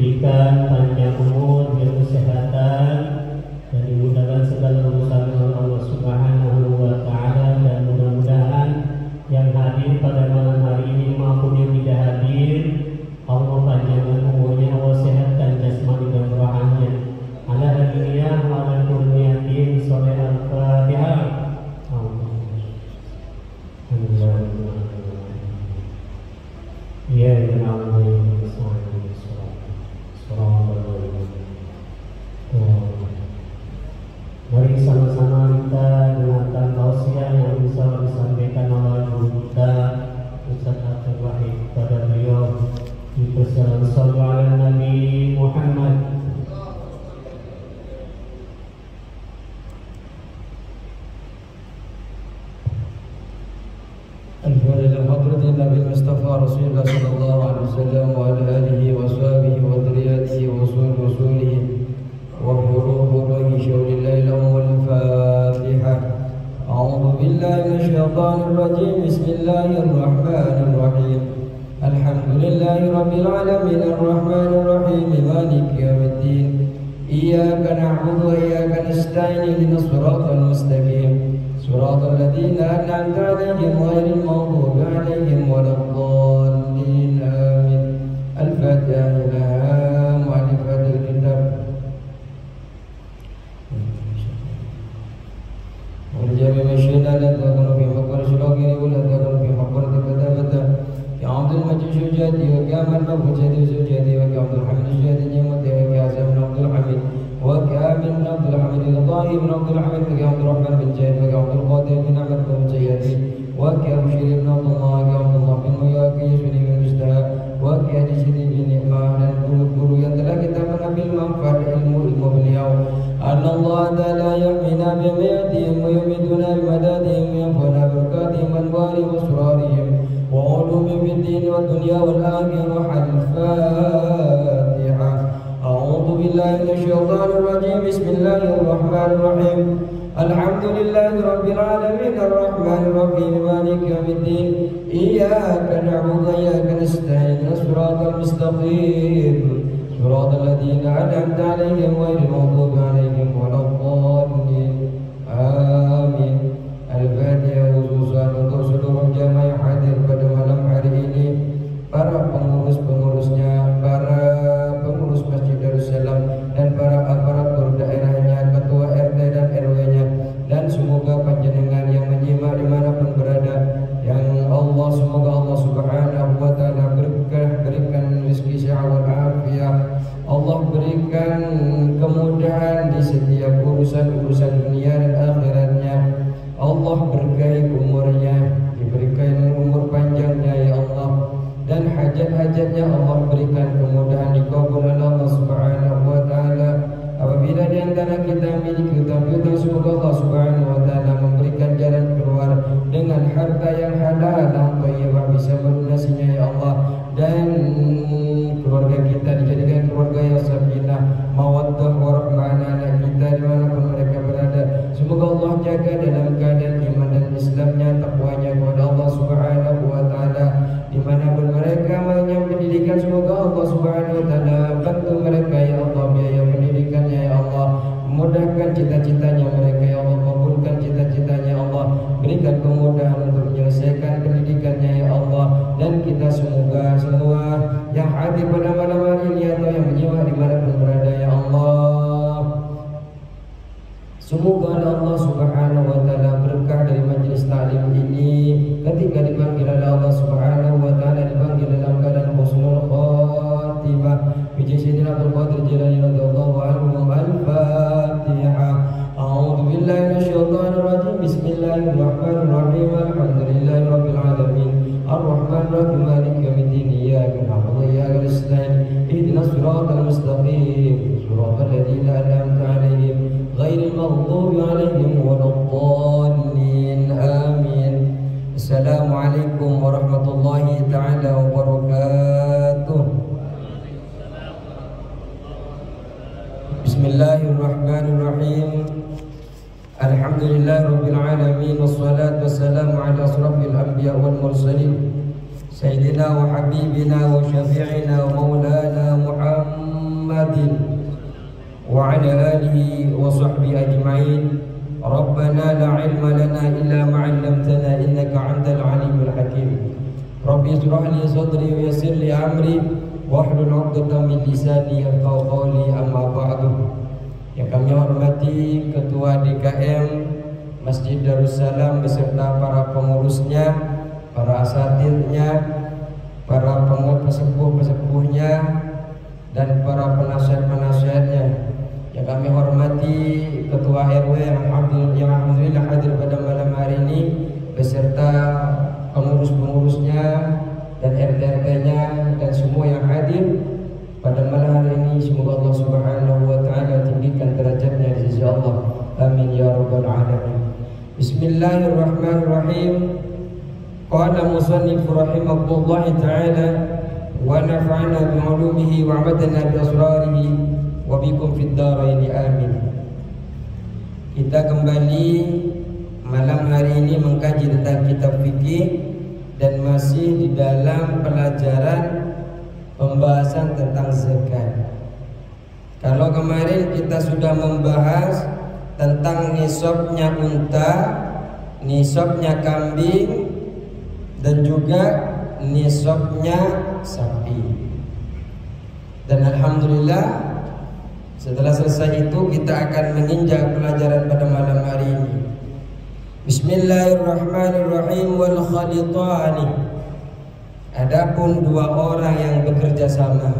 diberikan panjang umur dan kesehatan dan dimudahkan segala urusan oleh Allah Subhanahu wa Ta'ala, dan mudah-mudahan yang hadir pada malam hari ini maupun yang tidak hadir, Allah panjangkan umurnya, Allah sehatkan jasmani dan rohaninya. Ala hadiyah wa ala kurniyatin soleh al-fatihah. Ya Allah, mari sama-sama kita dengarkan tausiah yang bisa disampaikan oleh guru kita Ustaz Abdul Wahid pada beliau. Dipersilakan sallallahu ala Nabi Muhammad. حضرة النبي المصطفى رسول الله صلى الله عليه وسلم وعلى آله وصحبه وذريته ورسوله وفروعه شور الليل والفاتحة. أعوذ بالله من الشيطان الرجيم. بسم الله الرحمن الرحيم. الحمد لله رب العالمين الرحمن الرحيم مالك يوم الدين. إياك نعبد وإياك نستعين اهدنا الصراط المستقيم صراط الذين أنعمت عليهم غير المغضوب عليهم ولا الضالين آمين. الفاتحة إلى مؤلفات الكتاب. ولجميع مشينا لا تكون في مقبرة شراكه ولا تكون في مقبرة كتابته. يا عبد المجيد شجاتي وكامل مفوجاتي وزوجاتي وكعبد الحميد شجاتي جمتي وكعزم بن عبد الحميد وكامل بن عبد الحميد الطاهر بن عبد الحميد وكعبد الرحمن بن زيد وكعبد القادر بن أحمد بن سيدي وكبشير بن عبد الله وكعبد الله بن مياك يسوني بن مستهى وكأجسدي بن نعمة dan guru-guru yang telah kita mengambil manfaat ilmu beliau. Allah Ta'ala yahmina bi'ayatihim wa yumiduna bimadadihim wa yanfa'una berkatihim anwari wa surarihim wa ulumihim fid din wa dunya wal akhirah. Al-Fatiha. A'udzu billahi minasyaitonir rajim. Bismillahirrahmanirrahim. Alhamdulillahi rabbil alamin arrahmanir rahim maliki yaumiddin. Iyyaka na'budu wa iyyaka nasta'in ihdinas siratal mustaqim siratal ladzina an'amta 'alaihim ghairil maghdubi 'alaihim waladdallin. Amin. Al-Fatiha. Khususan untuk seluruh jamaah yang hadir pada malam hari ini, para pengurus-pengurusnya, para pengurus Masjid Darussalam dan para aparatur daerahnya, ketua RT dan RW-nya, dan semoga panjenengan yang menyimak dimanapun berada, yang Allah, semoga Allah Subhanahu wa Ta'ala berikan rezeki sehat wal afiat. Allah berikan kemudahan di setiap urusan-urusan dunia dan akhiratnya. Allah berkahi umurnya, diberikan umur panjangnya ya Allah, dan hajat-hajatnya Allah berikan kemudahan dikabul oleh Allah Subhanahu wa Ta'ala. Apabila di antara kita memiliki hutang-hutang, semoga Allah Subhanahu wa Ta'ala memberikan jalan keluar dengan harta yang halal dan thayyibah, bisa melunasinya ya Allah, dan keluarga kita dijadikan keluarga yang sakinah, mawaddah warahmah, anak kita dimanapun mereka berada. Semoga Allah jaga dalam keadaan iman dan Islamnya, takwanya kepada Allah Subhanahu wa Ta'ala. Dimanapun mereka mengenyam pendidikan, semoga Allah Subhanahu wa Ta'ala bantu mereka ya Allah, biaya pendidikannya ya Allah, mudahkan cita-citanya mereka ya Allah, kabulkan cita-citanya ya Allah, berikan kemudahan untuk menyelesaikan pendidikannya ya Allah. Dan kita semoga semua yang hadir pada malam hari ini atau yang menyimak dimanapun berada ya Allah, semoga Allah Subhanahu wa Ta'ala berkah dari majlis ta'lim ini ketika dipanggil oleh Allah Subhanahu wa Ta'ala, dipanggil dalam keadaan husnul khatimah. Bijih Sayyidina Abdul Qadir Jilani radhiyallahu anhu. Al-Fatiha. A'udzu billahi minasyaitonir rajim. Bismillahirrahmanirrahim. Alhamdulillahi rabbil alamin arrahmanir rahim maliki yaumiddin. Iyyaka na'budu wa iyyaka nasta'in ihdinas siratal mustaqim siratal ladzina an'amta 'alaihim ghairil maghdubi 'alaihim waladdallin. Amin. Assalamualaikum warahmatullahi taala wabarakatuh. Bismillahirrahmanirrahim. Alhamdulillah rabbil alamin wassalatu wassalamu ala asrafil anbiya wal mursalin sayyidina wa habibina wa syafi'ina wa maulana Muhammad 'uqdatam min lisani yafqahu qawli, amma ba'du. Yang kami hormati Ketua DKM Masjid Darussalam beserta para pengurusnya, para asatidnya, para pesepuh-pesepuhnya, dan para penasihat-penasihatnya. Yang kami hormati Ketua RW yang alhamdulillah hadir pada malam hari ini beserta pengurus-pengurusnya dan RT-RT-nya dan semua yang hadir pada malam hari ini. Semoga Allah Subhanahu wa taala tinggikan derajatnya di sisi Allah. Amin ya rabbal alamin. Bismillahirrahmanirrahim. Qala musannif rahimahullah taala wa nafa'ana bi 'ulumihi wa 'amadana bi asrarihi wa bikum fid dharain amin. Kita kembali malam hari ini mengkaji tentang kitab fikih dan masih di dalam pelajaran pembahasan tentang zakat. Kalau kemarin kita sudah membahas tentang nisabnya unta, nisabnya kambing, dan juga nisabnya sapi. Dan alhamdulillah setelah selesai itu kita akan menginjak pelajaran pada malam hari ini. Bismillahirrahmanirrahim. Wal khalitani. Adapun dua orang yang bekerja sama.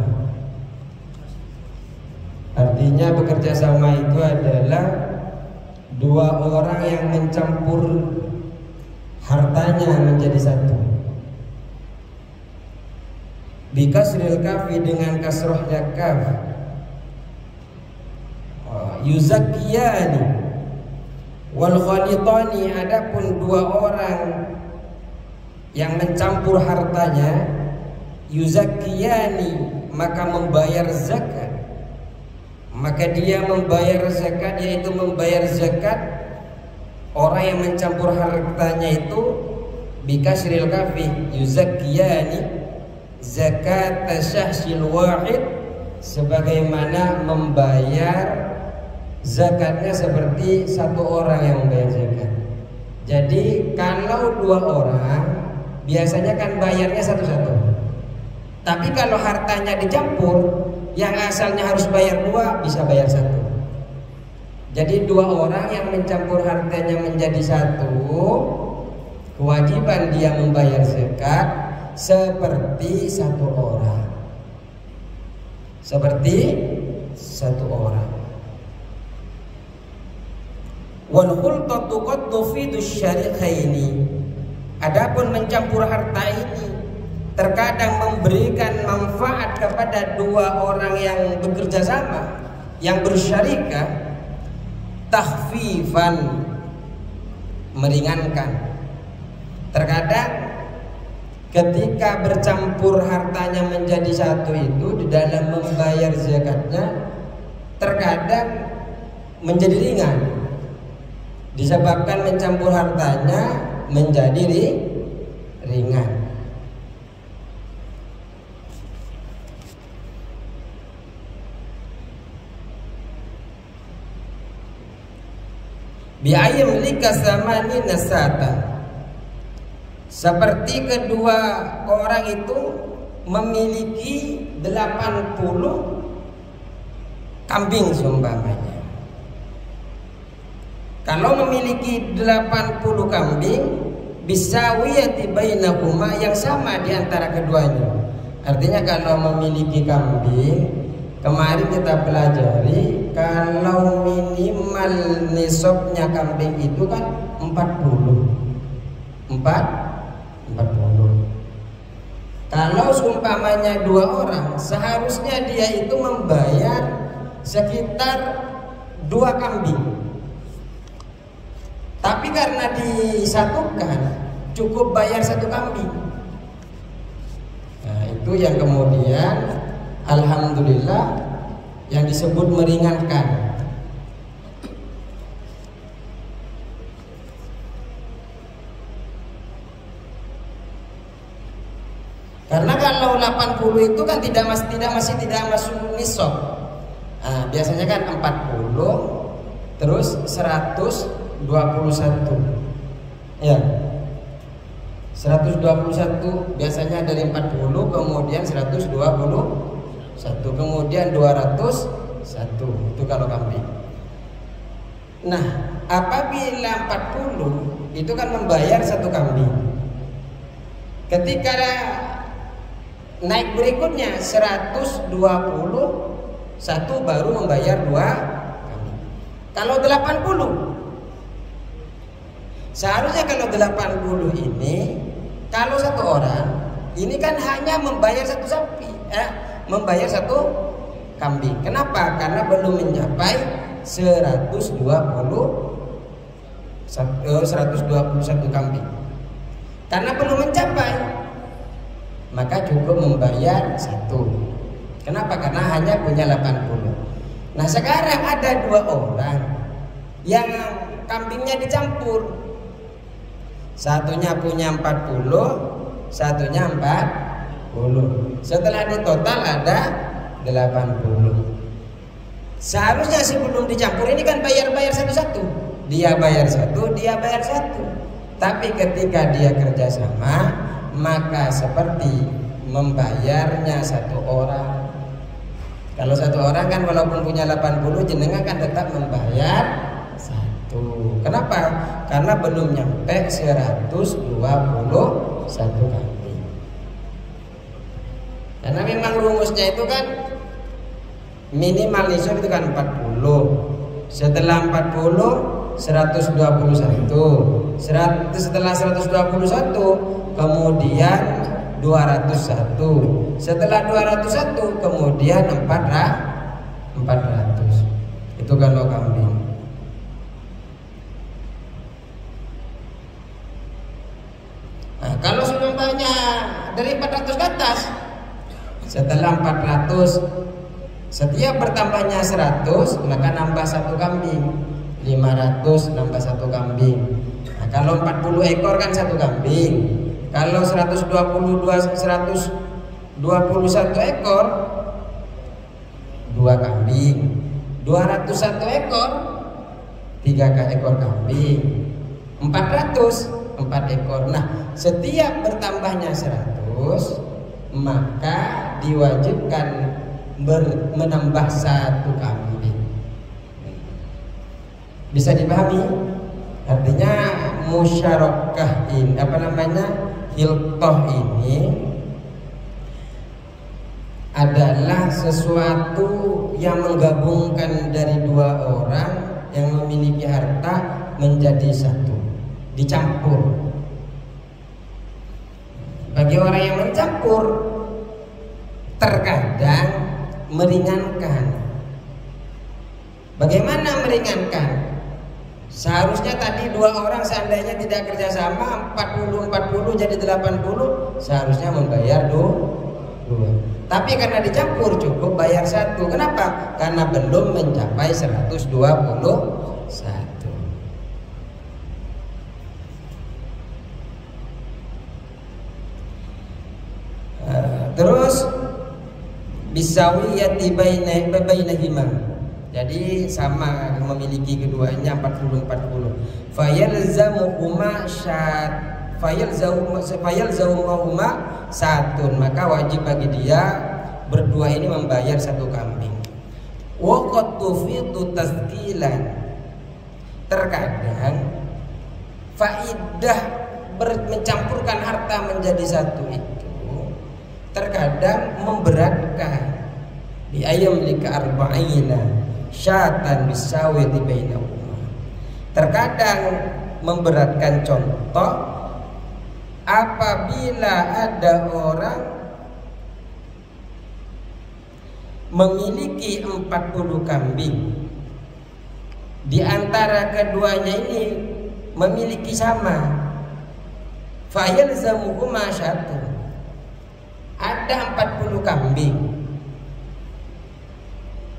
Artinya bekerja sama itu adalah dua orang yang mencampur hartanya menjadi satu. Bikasril kafi, dengan kasrohnya kaf. Yuzakkiyani. Wal khalitani, adapun dua orang yang mencampur hartanya, yuzakkiyani, maka membayar zakat. Maka dia membayar zakat, yaitu membayar zakat orang yang mencampur hartanya itu bikasril kafi, yuzakkiyani zakat syahsil wahid, sebagaimana membayar zakatnya seperti satu orang yang membayar zakat. Jadi kalau dua orang biasanya kan bayarnya satu-satu. Tapi kalau hartanya dicampur, yang asalnya harus bayar dua bisa bayar satu. Jadi dua orang yang mencampur hartanya menjadi satu, kewajiban dia membayar zakat seperti satu orang. Seperti satu orang. Wal khultatu qad tufidu syarikaini. Adapun mencampur harta ini terkadang memberikan manfaat kepada dua orang yang bekerja sama, yang bersyarikah, takhfifan, meringankan. Terkadang ketika bercampur hartanya menjadi satu itu, di dalam membayar zakatnya terkadang menjadi ringan, disebabkan mencampur hartanya menjadi ringan. Bi'ayam lika samani nasatan, seperti kedua orang itu memiliki 80 kambing seumpamanya. Kalau memiliki 80 kambing, bisawiyati bainahuma, yang sama di antara keduanya. Artinya kalau memiliki kambing, kemarin kita pelajari kalau minimal nisabnya kambing itu kan 40. Kalau seumpamanya dua orang, seharusnya dia itu membayar sekitar 2 kambing. Tapi karena disatukan, cukup bayar 1 kambing. Nah, itu yang kemudian alhamdulillah yang disebut meringankan. Karena kalau 80 itu kan masih tidak masuk nisab. Nah, biasanya kan 40 terus 121. Ya. 121 biasanya dari 40 kemudian 121. satu, kemudian 201 itu kalau kambing. Nah, apabila 40 itu kan membayar satu kambing. Ketika naik berikutnya 121 baru membayar 2 kambing. Kalau 80 seharusnya kalau 80 ini kalau satu orang ini kan hanya membayar satu sapi, membayar satu kambing. Kenapa? Karena belum mencapai 121 kambing. Karena belum mencapai, maka cukup membayar satu. Kenapa? Karena hanya punya 80. Nah sekarang ada 2 orang yang kambingnya dicampur. Satunya punya 40, satunya 40. Setelah ditotal ada 80. Seharusnya sebelum dicampur ini kan bayar satu-satu. Dia bayar satu, dia bayar satu. Tapi ketika dia kerjasama, maka seperti membayarnya satu orang. Kalau satu orang kan walaupun punya 80, jenengan kan tetap membayar satu. Kenapa? Karena belum nyampe 121 kambing. Karena memang rumusnya itu kan minimal nisab itu kan 40. Setelah 40 121. Setelah 121 kemudian 201. Setelah 201 kemudian 400. Itu kalau kambing. Nah, kalau semuanya dari 400 ke atas, setelah 400 setiap bertambahnya 100 maka nambah satu kambing. 500 nambah satu kambing. Nah, kalau 40 ekor kan satu kambing. Kalau 121 ekor 2 kambing. 201 ekor 3 ekor kambing. 400 4 ekor. Nah, setiap bertambahnya 100 maka diwajibkan menambah satu kambing. Bisa dipahami? Artinya musyarakah ini hilqah ini adalah sesuatu yang menggabungkan dari 2 orang yang memiliki harta menjadi satu, dicampur. Bagi orang yang mencampur terkadang meringankan. Bagaimana meringankan? Seharusnya tadi 2 orang seandainya tidak kerjasama 40 jadi 80, seharusnya membayar 2. Tapi karena dicampur cukup bayar 1. Kenapa? Karena belum mencapai 121. Terus bisawiyati bainahima. Jadi sama memiliki keduanya 40. Fayalzamuhuma satun, maka wajib bagi dia berdua ini membayar satu kambing. Wa qad tufidu tazkilan. Terkadang faidah mencampurkan harta menjadi satu itu terkadang memberatkan. Bi ayam lika arba'ina syatan bisawati bainahuma. Terkadang memberatkan, contoh apabila ada orang memiliki 40 kambing, di antara keduanya ini memiliki sama, fayalzamuhuma syatun. Ada 40 kambing,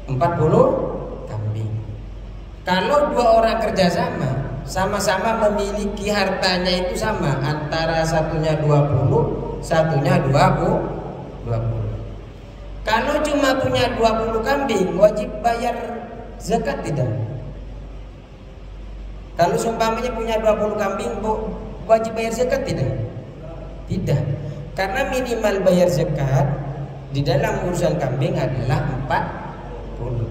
40 kambing. Kalau 2 orang kerjasama, sama-sama memiliki hartanya itu sama, antara satunya 20, satunya 20. Kalau cuma punya 20 kambing, wajib bayar zakat tidak? Kalau seumpamanya punya 20 kambing, wajib bayar zakat tidak? Tidak. Karena minimal bayar zakat di dalam urusan kambing adalah 40.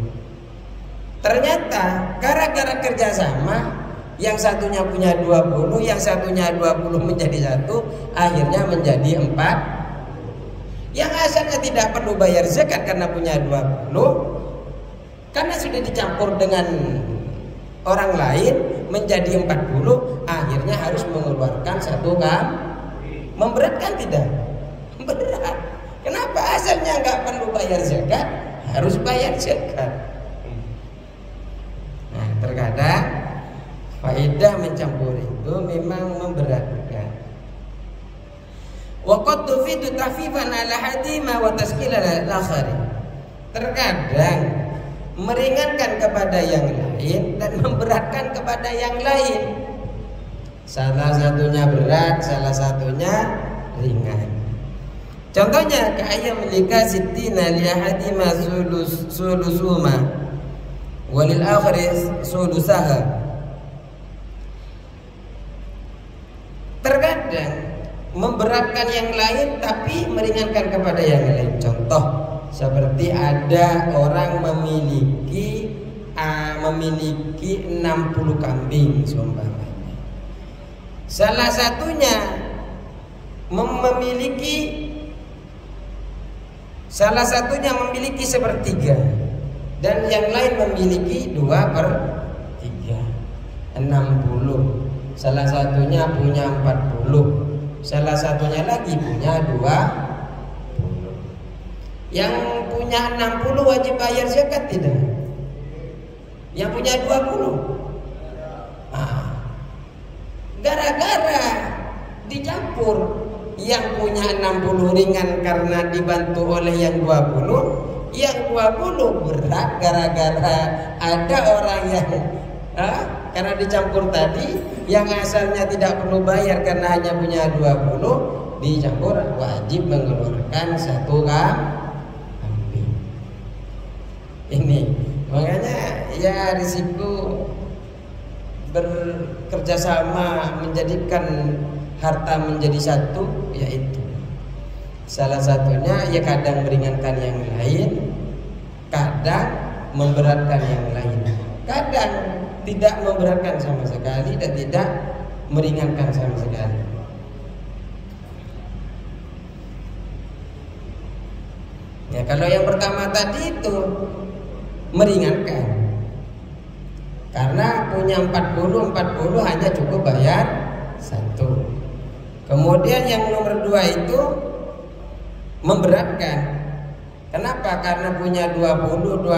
Ternyata gara-gara kerjasama, yang satunya punya 20, yang satunya 20 menjadi 1, akhirnya menjadi 4. Yang asalnya tidak perlu bayar zakat karena punya 20, karena sudah dicampur dengan orang lain menjadi 40, akhirnya harus mengeluarkan 1 kambing. Memberatkan tidak? Berat. Kenapa asalnya nggak perlu bayar zakat, harus bayar zakat? Nah, terkadang faedah mencampur itu memang memberatkan. Wa qad tufidu tahfifan ala hadima wa taskilan al-akhari. Terkadang meringankan kepada yang lain dan memberatkan kepada yang lain. Salah satunya berat, salah satunya ringan. Contohnya kaya melika sittina li ahadima sulusuma walil akhiri sulusaha. Terkadang memberatkan yang lain tapi meringankan kepada yang lain. Contoh seperti ada orang memiliki 60 kambing seumpamanya. Salah satunya memiliki 1/3 dan yang lain memiliki 2/3, 60. Salah satunya punya 40, salah satunya lagi punya 20. Yang punya 60 wajib bayar zakat tidak? Yang punya 20? Gara-gara dicampur, yang punya 60 ringan karena dibantu oleh yang 20, yang 20 berat gara-gara ada orang yang karena dicampur tadi, yang asalnya tidak perlu bayar karena hanya punya 20, dicampur wajib mengeluarkan 1 kambing. Ini makanya ya risiko bekerjasama menjadikan harta menjadi satu, yaitu salah satunya ya kadang meringankan yang lain, kadang memberatkan yang lain, kadang tidak memberatkan sama sekali dan tidak meringankan sama sekali. Ya, kalau yang pertama tadi itu meringankan, karena punya 40 hanya cukup bayar 1. Kemudian yang nomor 2 itu memberatkan. Kenapa? Karena punya 20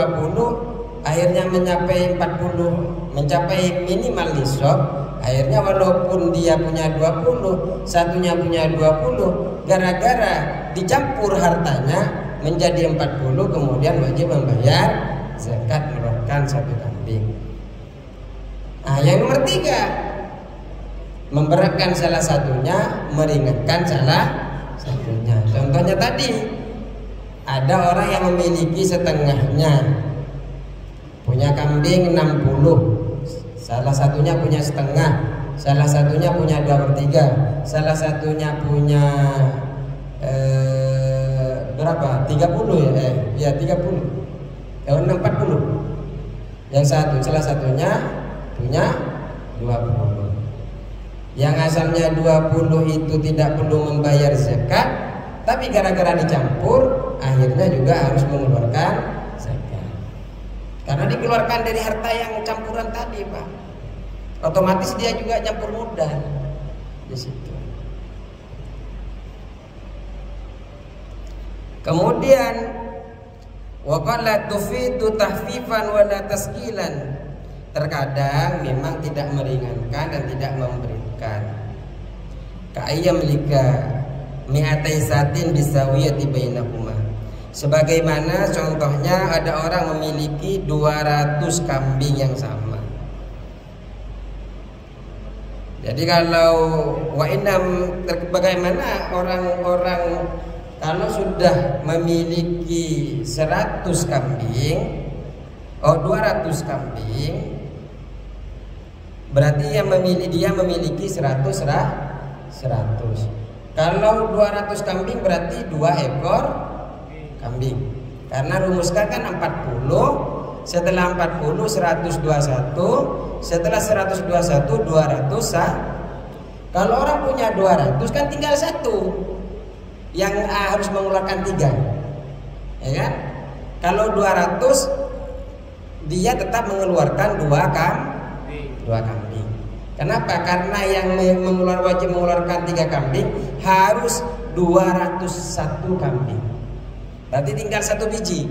akhirnya mencapai 40, mencapai minimal nisab. Akhirnya walaupun dia punya 20, satunya punya 20, gara-gara dicampur hartanya menjadi 40, kemudian wajib membayar zakat, mengeluarkan 1 kambing. Nah, yang nomor 3, memberatkan salah satunya, meringankan salah satunya. Contohnya tadi, ada orang yang memiliki setengahnya, punya kambing 60, salah satunya punya setengah, salah satunya punya 2/3, salah satunya punya berapa? 30 ya? 30. 40. Yang salah satunya punya 20. Yang asalnya 20 itu tidak perlu membayar zakat, tapi gara-gara dicampur akhirnya juga harus mengeluarkan zakat. Karena dikeluarkan dari harta yang campuran tadi, Pak. Otomatis dia juga campur modal di situ. Kemudian waqala tufidu tahfifan wala taskilan. Terkadang memang tidak meringankan dan tidak memberikan. Ka'ayyam lika mi'atai satin bisawiyati bainahuma. Sebagaimana contohnya ada orang memiliki 200 kambing yang sama. Jadi kalau bagaimana orang-orang kalau sudah memiliki 100 kambing, 200 kambing, berarti dia memiliki 100. Kalau 200 kambing berarti 2 ekor kambing. Karena rumuskan kan 40, setelah 40 121, setelah 121 200 sah. Kalau orang punya 200 kan tinggal satu yang harus mengeluarkan 3, ya kan? Kalau 200 dia tetap mengeluarkan 2 kambing. Kenapa? Karena yang wajib mengeluarkan 3 kambing harus 201 kambing. Berarti tinggal 1 biji.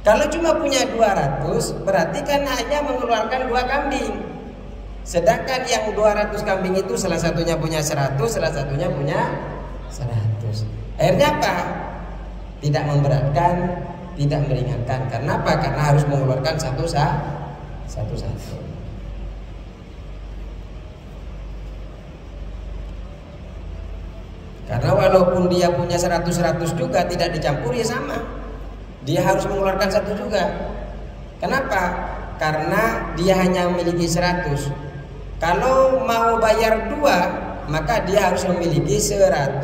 Kalau cuma punya 200 berarti kan hanya mengeluarkan 2 kambing. Sedangkan yang 200 kambing itu salah satunya punya 100, salah satunya punya 100. Akhirnya apa? Tidak memberatkan, tidak meringankan. Karena apa? Karena harus mengeluarkan satu. Karena walaupun dia punya 100 juga tidak dicampur ya sama. Dia harus mengeluarkan 1 juga. Kenapa? Karena dia hanya memiliki 100. Kalau mau bayar 2, maka dia harus memiliki 121.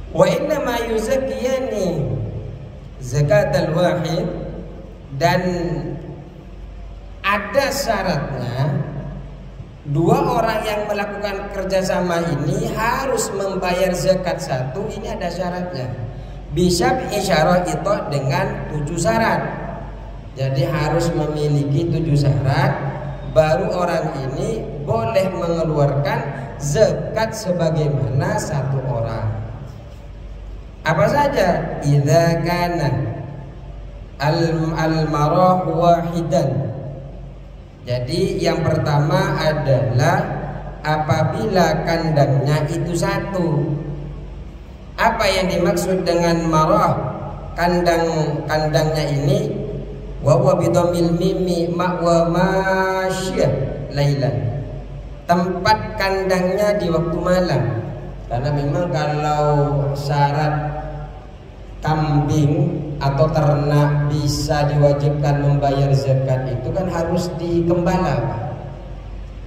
Wa inna ma yuzakkiyani zakatal wahid, dan ada syaratnya 2 orang yang melakukan kerjasama ini harus membayar zakat 1. Ini ada syaratnya. Bisa isyarah itu dengan 7 syarat. Jadi harus memiliki 7 syarat baru orang ini boleh mengeluarkan zakat sebagaimana 1 orang. Apa saja? Idza kana al-marah wahidan. Jadi yang pertama adalah apabila kandangnya itu 1. Apa yang dimaksud dengan marah? Kandangnya ini wa bidhamil mimi ma'wa masyah lailan. Tempat kandangnya di waktu malam. Karena memang kalau syarat kambing atau ternak bisa diwajibkan membayar zakat itu kan harus dikembala,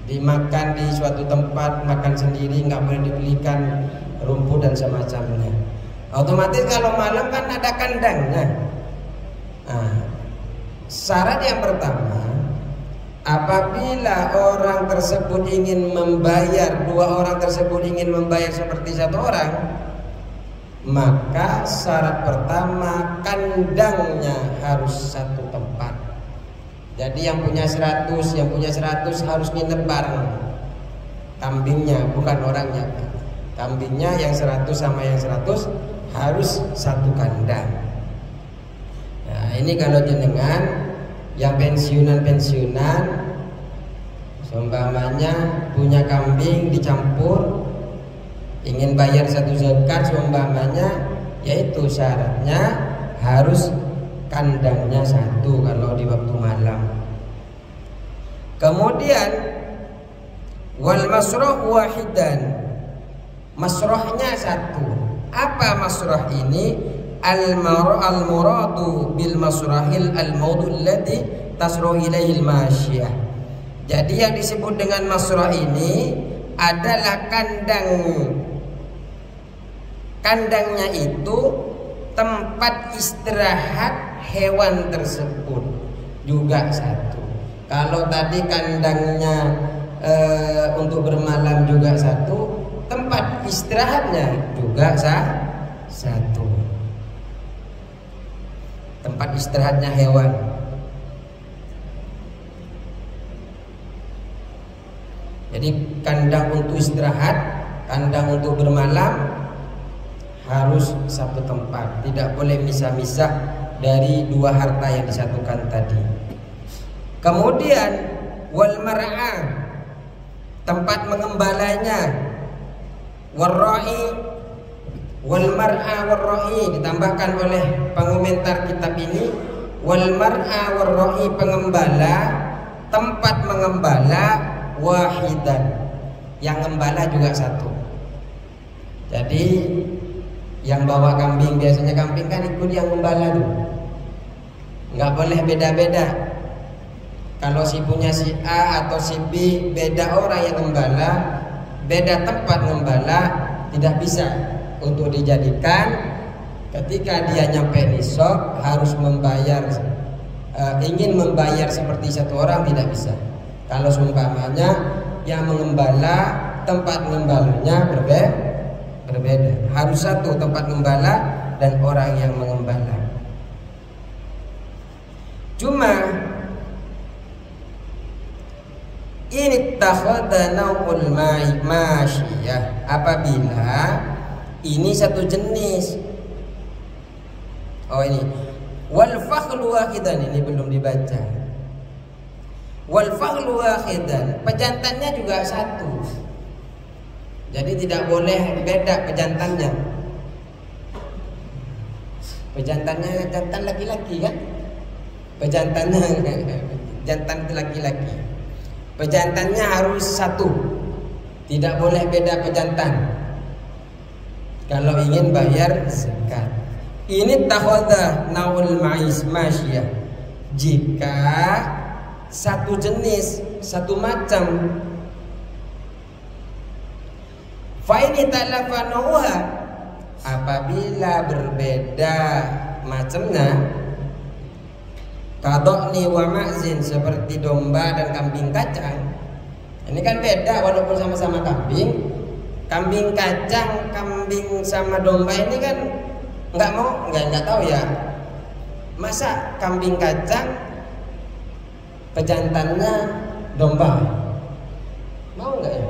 dimakan di suatu tempat, makan sendiri, nggak boleh dibelikan rumput dan semacamnya. Otomatis kalau malam kan ada kandangnya. Syarat yang pertama, apabila orang tersebut ingin membayar, 2 orang tersebut ingin membayar seperti 1 orang, maka syarat pertama kandangnya harus 1 tempat. Jadi yang punya 100 harus nginep bareng kambingnya, bukan orangnya. Kambingnya yang 100 sama yang 100 harus 1 kandang. Nah ini kalau jenengan yang pensiunan seumpamanya punya kambing dicampur, ingin bayar 1 zakat seumpamanya, yaitu syaratnya harus kandangnya 1 kalau di waktu malam. Kemudian wal masroh wahidan, masrohnya 1. Apa masroh ini? Al-muradu bil masrahil al-mawdu alladhi tasroh ilaihil masyiyah. Jadi yang disebut dengan masroh ini adalah kandangnya itu tempat istirahat hewan tersebut juga 1. Kalau tadi kandangnya untuk bermalam juga 1, tempat istirahatnya juga 1. Tempat istirahatnya hewan. Jadi kandang untuk istirahat, kandang untuk bermalam harus 1 tempat. Tidak boleh misah-misah dari 2 harta yang disatukan tadi. Kemudian wal mar'a, tempat mengembalanya. Warra'i, wal mar'a warra'i, ditambahkan oleh pengomentar kitab ini, wal mar'a warra'i, pengembala, tempat mengembala wahidan, yang gembala juga 1. Jadi yang bawa kambing, biasanya kambing kan ikut yang gembala tuh, nggak boleh beda-beda. Kalau si punya si A atau si B beda orang yang ngembala, beda tempat ngembala, tidak bisa untuk dijadikan ketika dia nyampe nisab harus membayar, ingin membayar seperti satu orang, tidak bisa. Kalau seumpamanya yang mengembala tempat mengembalanya berbeda, harus satu tempat mengembala dan orang yang mengembala. Cuma ini takhadha naw'ul masyiyah apabila ini satu jenis. Oh ini wal fakhlu wahidan, ini belum dibaca. Wal fakhlu wahidan, pejantannya juga satu. Jadi tidak boleh beda pejantannya. Pejantannya jantan laki-laki kan? Pejantannya jantan laki-laki. Pejantannya harus satu, tidak boleh beda pejantan kalau ingin bayar zakat. Ini takhadha naw'ul masyiyah jika satu jenis, satu macam. Fa in talafa nauha, apabila berbeda macamnya, kadokni wa ma'zin, seperti domba dan kambing kacang. Ini kan beda walaupun sama-sama kambing. Kambing kacang, kambing sama domba ini kan nggak tahu ya. Masa kambing kacang pejantannya domba? Mau nggak ya?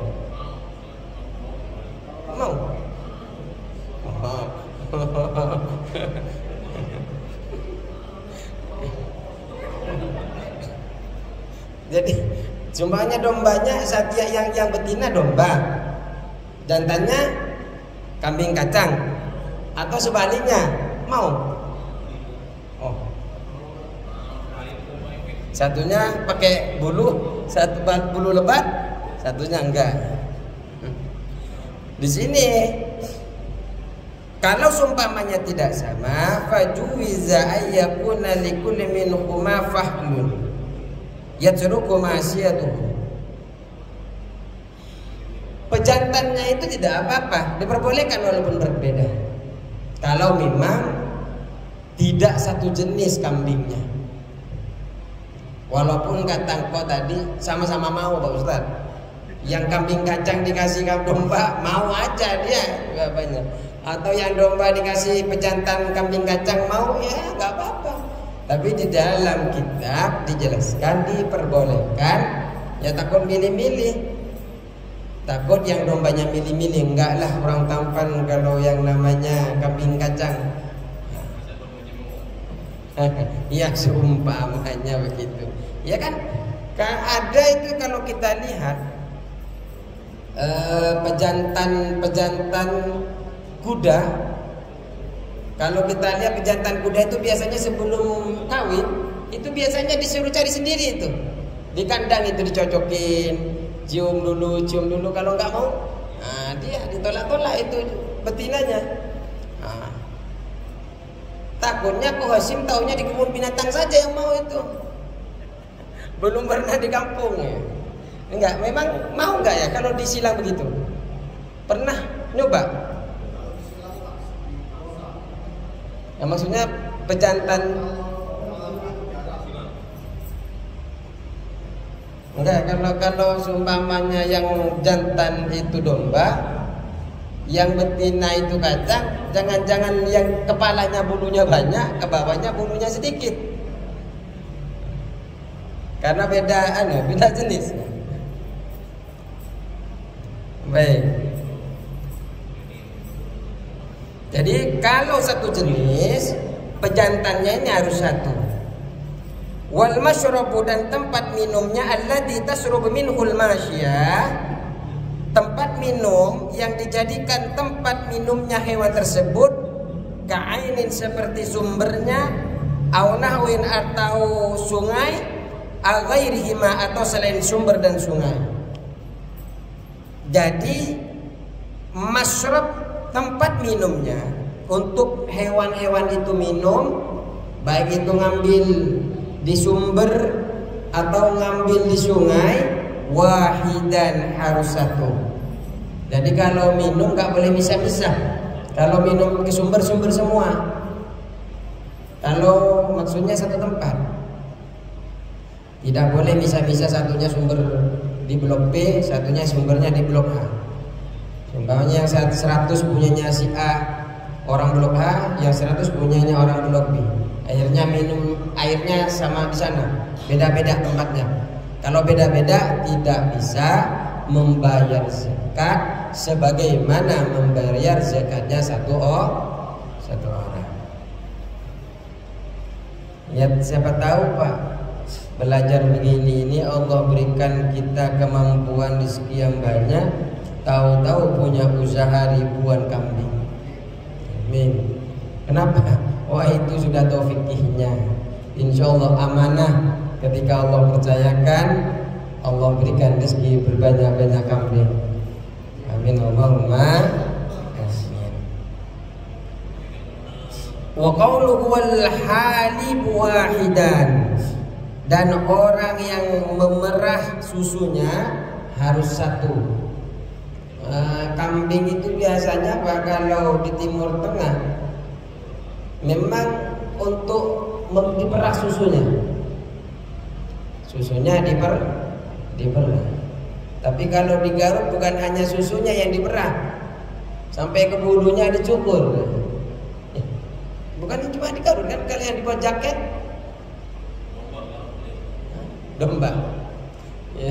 Mau. Jadi jumlahnya dombanya satu yang betina domba, jantannya kambing kacang, atau sebaliknya mau? Oh, satunya pakai bulu, satu bulu lebat, satunya enggak. Di sini kalau seumpamanya tidak sama, fajuwiza ayyakuna likulli minhuma fahlun yatruku ma'siyatuhu. Pejantannya itu tidak apa-apa, diperbolehkan walaupun berbeda. Kalau memang tidak satu jenis kambingnya. Walaupun kata engkau tadi sama-sama mau Pak Ustaz. Yang kambing kacang dikasih domba mau aja dia, enggak banyak. Atau yang domba dikasih pejantan kambing kacang mau, ya enggak apa-apa. Tapi di dalam kitab dijelaskan diperbolehkan, ya takut milih-milih. Takut yang dombanya milih-milih, enggak lah kurang tampan kalau yang namanya kambing kacang. Ya seumpamanya begitu. Ya kan ada itu kalau kita lihat pejantan kuda. Kalau kita lihat pejantan kuda itu biasanya sebelum kawin itu biasanya disuruh cari sendiri itu. Di kandang itu dicocokin, cium dulu. Kalau nggak mau, nah dia ditolak-tolak itu betinanya. Nah, takutnya Ko Hasim taunya di kebun binatang saja yang mau itu. Belum pernah di kampung ya. Enggak, memang mau nggak ya kalau disilang begitu? Pernah nyoba? Ya, maksudnya pejantan. Enggak, kalau seumpamanya yang jantan itu domba, yang betina itu kacang, jangan-jangan yang kepalanya bulunya banyak, ke bawahnya bulunya sedikit. Karena beda jenis. Baik. Jadi kalau satu jenis, pejantannya ini harus satu. Wal masyrabu, dan tempat minumnya alladzi tasrubu minhul masyiyah, tempat minum yang dijadikan tempat minumnya hewan tersebut, ka'ainin seperti sumbernya, au nahwin atau sungai, aghairihima atau selain sumber dan sungai. Jadi masyrab, tempat minumnya untuk hewan-hewan itu minum, baik itu ngambil di sumber atau ngambil di sungai, wahidan harus satu. Jadi kalau minum nggak boleh misah-misah. Kalau minum ke sumber-sumber semua. Kalau maksudnya satu tempat, tidak boleh misah-misah, satunya sumber di blok B, satunya sumbernya di blok A. Umpamanya yang 100 punyanya si A, orang blok A, yang 100 punyanya orang blok B. Akhirnya minum airnya sama di sana, beda-beda tempatnya. Kalau beda-beda tidak bisa membayar zakat sebagaimana membayar zakatnya satu orang. Ya, siapa tahu Pak, belajar begini ini Allah berikan kita kemampuan rezeki yang banyak, tahu-tahu punya usaha ribuan kambing. Amin. Kenapa? Wah, itu sudah taufikihnya. Insya Allah amanah. Ketika Allah percayakan, Allah berikan rezeki berbanyak-banyak kambing. Amin Allahumma amin. Wa qawluhu wal halib wahidan, dan orang yang memerah susunya harus satu. Kambing itu biasanya Pak, kalau di Timur Tengah memang untuk diperah susunya diperah. Tapi kalau di Garut bukan hanya susunya yang diperah, sampai ke bulunya dicukur. Bukan cuma di Garut kan, kalau yang dibuat jaket domba. Ya.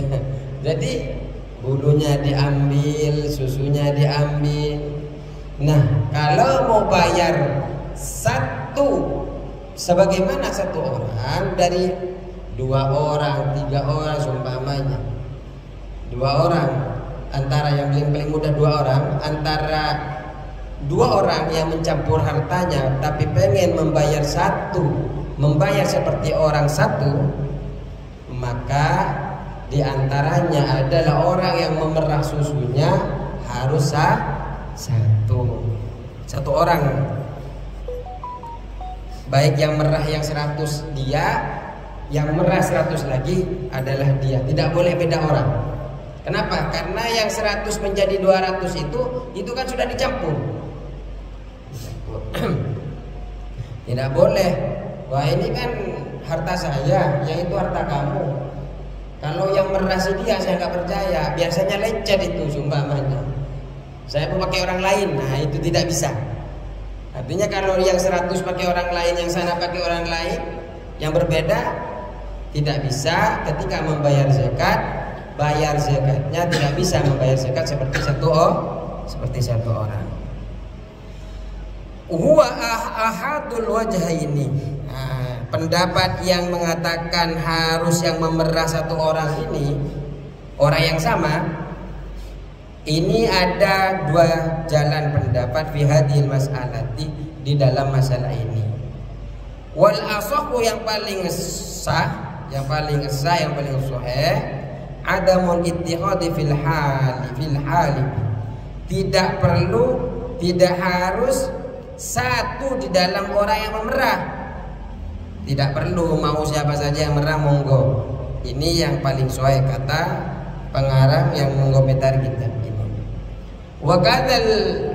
Jadi bulunya diambil, susunya diambil. Nah, kalau mau bayar satu, sebagaimana satu orang dari 2 orang, 3 orang seumpamanya. 2 orang, antara yang paling mudah 2 orang, antara 2 orang yang mencampur hartanya tapi pengen membayar satu, membayar seperti orang satu, maka diantaranya adalah orang yang memerah susunya harus satu orang. Baik yang merah yang 100 dia, yang merah 100 lagi adalah dia. Tidak boleh beda orang. Kenapa? Karena yang 100 menjadi 200 itu kan sudah dicampur. Tidak boleh. Wah, ini kan harta saya, yang itu harta kamu. Kalau yang merasi dia saya nggak percaya. Biasanya lecet itu sumpamanya. Saya mau pakai orang lain, nah itu tidak bisa. Artinya kalau yang 100 pakai orang lain, yang sana pakai orang lain, yang berbeda, tidak bisa. Ketika membayar zakat, bayar zakatnya tidak bisa membayar zakat seperti satu orang. Huwa ahadul wajhaini. Nah, pendapat yang mengatakan harus yang memerah satu orang ini orang yang sama, ini ada 2 jalan pendapat fi hadhil mas'alati, di dalam masalah ini. Wal asahhu, yang paling sah, yang paling sahih, adamul ittihadi fil hali. Tidak perlu, tidak harus satu di dalam orang yang memerah. Tidak perlu mau siapa saja yang merah monggo. Ini yang paling sahih kata pengarang yang mengomentari kitab ini. Wa kadzal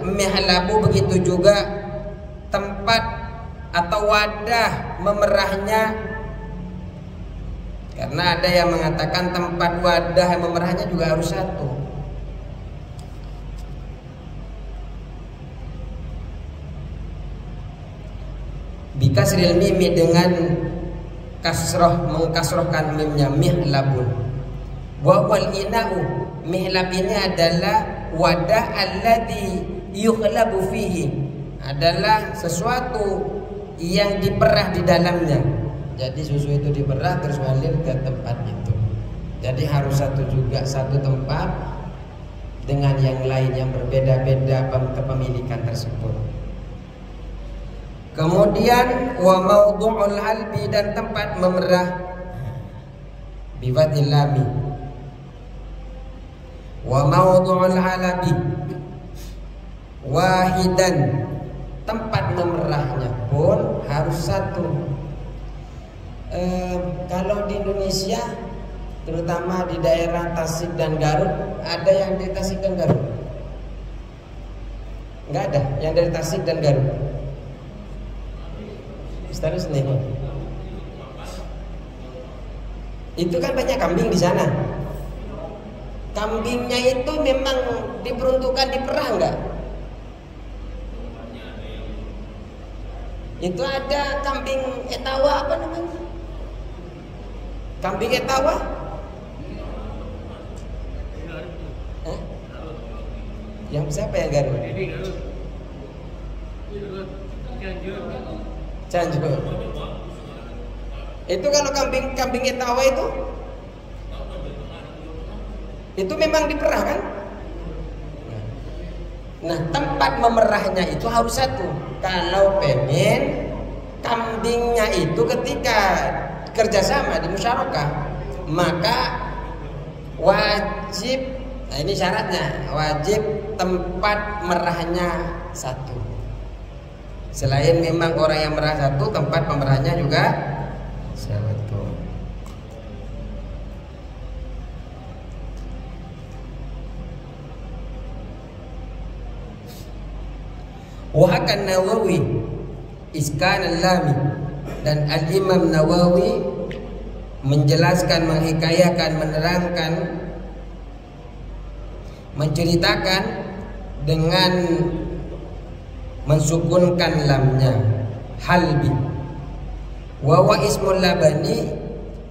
mihlabu, begitu juga tempat atau wadah memerahnya. Karena ada yang mengatakan tempat wadah yang memerahnya juga harus satu. Bikasril mimi, dengan kasroh, mengkasrohkan mimnya, mihlabun. Wa wal ina'u, mihlab ini adalah wadah alladhi yukhlabu fihi, adalah sesuatu yang diperah di dalamnya. Jadi susu itu diperah terus ngalir ke tempat itu. Jadi harus satu juga, satu tempat dengan yang lain yang berbeda-beda kepemilikan tersebut. Kemudian wa maudhu'ul halbi, dan tempat memerah bifathil lam. Wa maudhu'ul halabi wahidan, tempat memerahnya pun harus satu. Kalau di Indonesia, terutama di daerah Tasik dan Garut, ada yang dari Tasik dan Garut? Enggak ada yang dari Tasik dan Garut. Terus nih, itu kan banyak kambing di sana. Kambingnya itu memang diperuntukkan diperah enggak? Itu ada kambing etawa, apa namanya? Kambing etawa? Yang siapa yang Garut? Cianjur. Itu kalau kambing etawa itu memang diperah kan? Nah, tempat memerahnya itu harus satu. Kalau pengen kambingnya itu ketika kerjasama di musyarakah, maka wajib, nah ini syaratnya, wajib tempat merahnya satu. Selain memang orang yang merah satu, tempat pemerahnya juga satu. Wahakan Nawawi Iskan al-Lami, dan Al-Imam Nawawi menjelaskan, menghikayakan, menerangkan, menceritakan dengan mensukunkan lamnya, halbi. Wa ismul labani,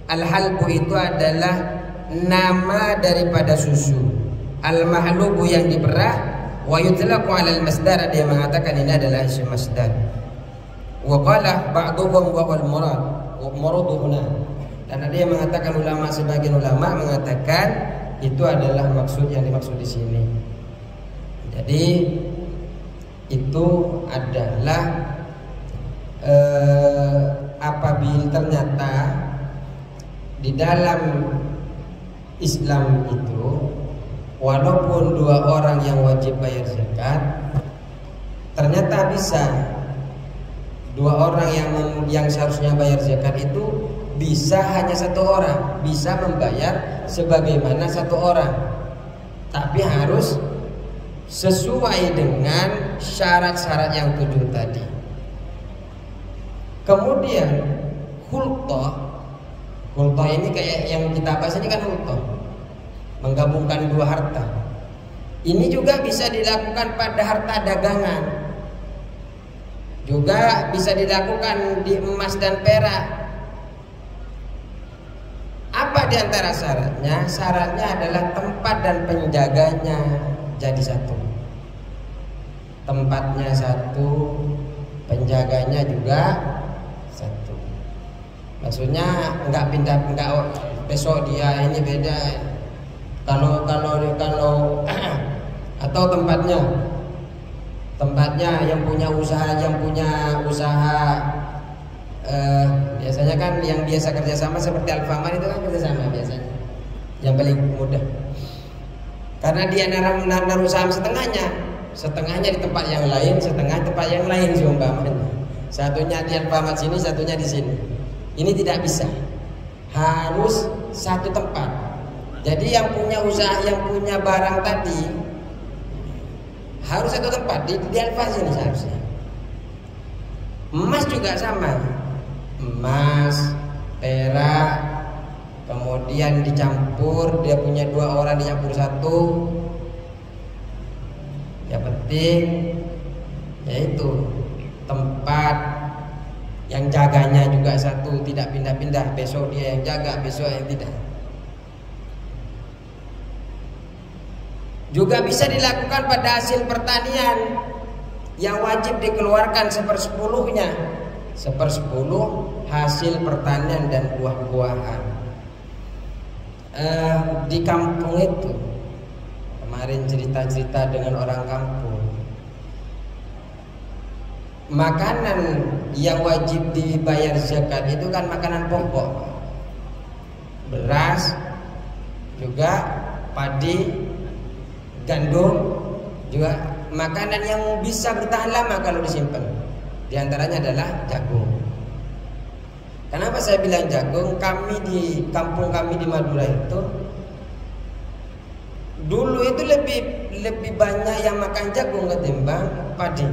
al-halbu itu adalah nama daripada susu, al-mahlubu yang diperah. Wa yutlaqu 'ala al-masdar, ada yang mengatakan ini adalah isim masdar. Wa qala ba'dhum wa wal murad huna, dan ada yang mengatakan, ulama, sebagian ulama mengatakan itu adalah maksud yang dimaksud di sini. Jadi itu adalah apabila ternyata di dalam Islam itu walaupun dua orang yang wajib bayar zakat, ternyata bisa dua orang yang seharusnya bayar zakat itu bisa hanya satu orang, bisa membayar sebagaimana satu orang, tapi harus sesuai dengan syarat-syarat yang 7 tadi. Kemudian hultoh ini kayak yang kita bahas ini kan hultoh, menggabungkan dua harta. Ini juga bisa dilakukan pada harta dagangan, juga bisa dilakukan di emas dan perak. Apa di antara syaratnya? Syaratnya adalah tempat dan penjaganya jadi satu. Tempatnya satu, penjaganya juga satu. Maksudnya enggak pindah, enggak besok dia ini beda. Kalau atau tempatnya yang punya usaha biasanya kan yang biasa kerjasama seperti Alfamart itu kan kerjasama biasanya yang paling mudah, karena dia naruh saham setengahnya di tempat yang lain, setengah tempat yang lain seumpamanya, satunya di Alfamart sini, satunya di sini. Ini tidak bisa, harus satu tempat. Jadi yang punya usaha, yang punya barang tadi harus satu tempat di Alfamart sini seharusnya. Emas juga sama, emas, perak, kemudian dicampur, dia punya dua orang dicampur satu. Yang penting yaitu tempat, yang jaganya juga satu, tidak pindah-pindah, besok dia yang jaga, besok yang tidak. Juga bisa dilakukan pada hasil pertanian yang wajib dikeluarkan 1/10-nya, 1/10 hasil pertanian dan buah-buahan. Di kampung itu kemarin cerita-cerita dengan orang kampung, makanan yang wajib dibayar zakat itu kan makanan pokok, beras, juga padi, gandum, juga makanan yang bisa bertahan lama kalau disimpan. Di antaranya adalah jagung. Kenapa saya bilang jagung? Kami di kampung kami di Madura itu dulu itu lebih banyak yang makan jagung ketimbang padi.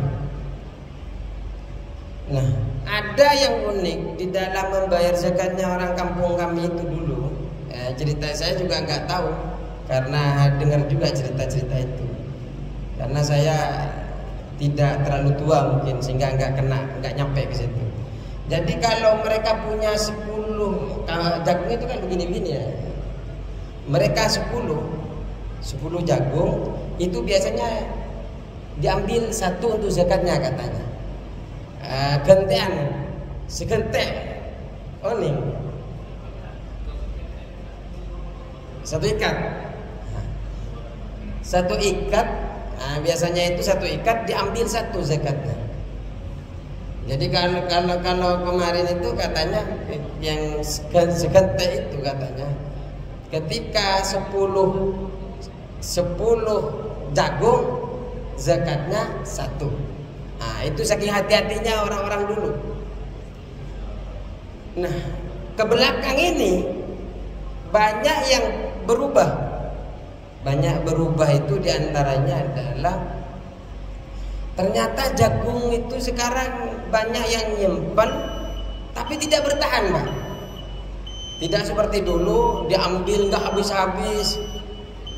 Nah, ada yang unik di dalam membayar zakatnya orang kampung kami itu dulu. Cerita saya juga nggak tahu karena dengar juga cerita-cerita itu. Karena saya tidak terlalu tua mungkin sehingga nggak nyampe ke situ. Jadi kalau mereka punya 10 jagung itu kan begini-begini ya. Mereka 10 jagung itu biasanya diambil satu untuk zakatnya katanya. Gentean segentek oning satu ikat biasanya itu satu ikat diambil satu zakatnya. Jadi kalau kemarin itu katanya yang segentek itu katanya ketika 10 jagung zakatnya 1. Nah, itu saking hati-hatinya orang-orang dulu. Nah, ke belakang ini banyak yang berubah. Banyak berubah itu diantaranya adalah ternyata jagung itu sekarang banyak yang nyimpen tapi tidak bertahan, Pak. Tidak seperti dulu diambil nggak habis-habis.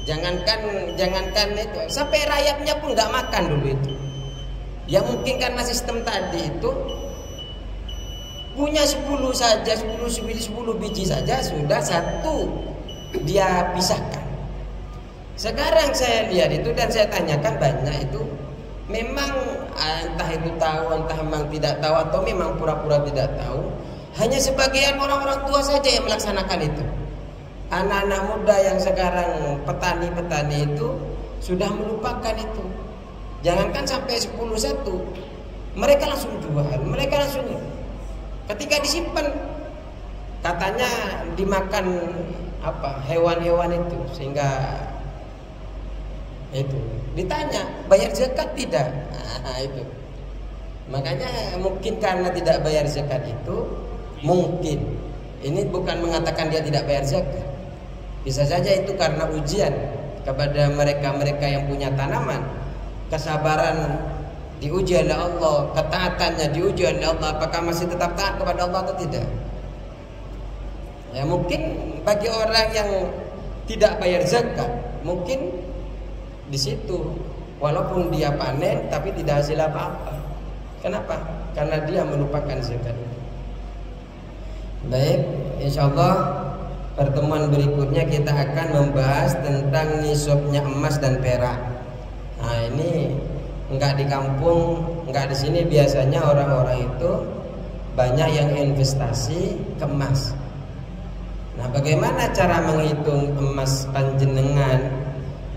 Jangankan itu, sampai rakyatnya pun nggak makan dulu itu. Ya mungkin karena sistem tadi itu punya 10 saja, 10 biji saja sudah satu dia pisahkan. Sekarang saya lihat itu dan saya tanyakan banyak itu memang entah itu tahu, entah memang tidak tahu atau memang pura-pura tidak tahu. Hanya sebagian orang-orang tua saja yang melaksanakan itu. Anak-anak muda yang sekarang petani-petani itu sudah melupakan itu. Jangankan sampai 10 mereka langsung jual, mereka langsung ketika disimpan katanya dimakan hewan-hewan itu sehingga itu ditanya bayar zakat tidak, itu makanya mungkin karena tidak bayar zakat itu mungkin ini bukan mengatakan dia tidak bayar zakat, bisa saja itu karena ujian kepada mereka yang punya tanaman. Kesabaran diuji oleh Allah, ketaatannya diuji oleh Allah, apakah masih tetap taat kepada Allah atau tidak? Ya mungkin bagi orang yang tidak bayar zakat, mungkin di situ walaupun dia panen tapi tidak hasil apa-apa. Kenapa? Karena dia melupakan zakat. Baik, insyaallah pertemuan berikutnya kita akan membahas tentang nisabnya emas dan perak. Nah ini enggak di kampung, enggak di sini biasanya orang-orang itu banyak yang investasi ke emas. Nah bagaimana cara menghitung emas panjenengan,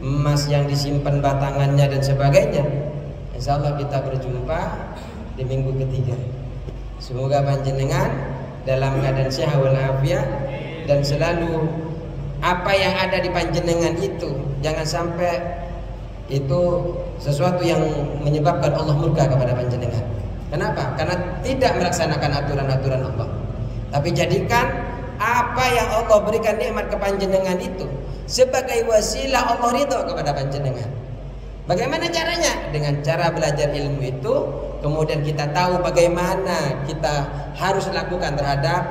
emas yang disimpan batangannya dan sebagainya? Insya Allah kita berjumpa di minggu ketiga. Semoga panjenengan dalam keadaan sehat walafiat dan selalu apa yang ada di panjenengan itu jangan sampai itu sesuatu yang menyebabkan Allah murka kepada panjenengan. Kenapa? Karena tidak melaksanakan aturan-aturan Allah. Tapi jadikan apa yang Allah berikan nikmat ke panjenengan itu sebagai wasilah Allah ridho kepada panjenengan. Bagaimana caranya? Dengan cara belajar ilmu itu, kemudian kita tahu bagaimana kita harus lakukan terhadap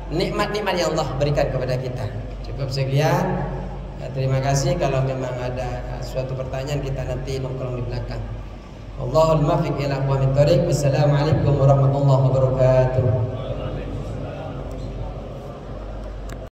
nikmat-nikmat yang Allah berikan kepada kita. Cukup sekian. Terima kasih. Kalau memang ada suatu pertanyaan kita nanti nongkrong di belakang. Allahul muwaffiq ila aqwamit thoriq. Wassalamualaikum warahmatullahi wabarakatuh.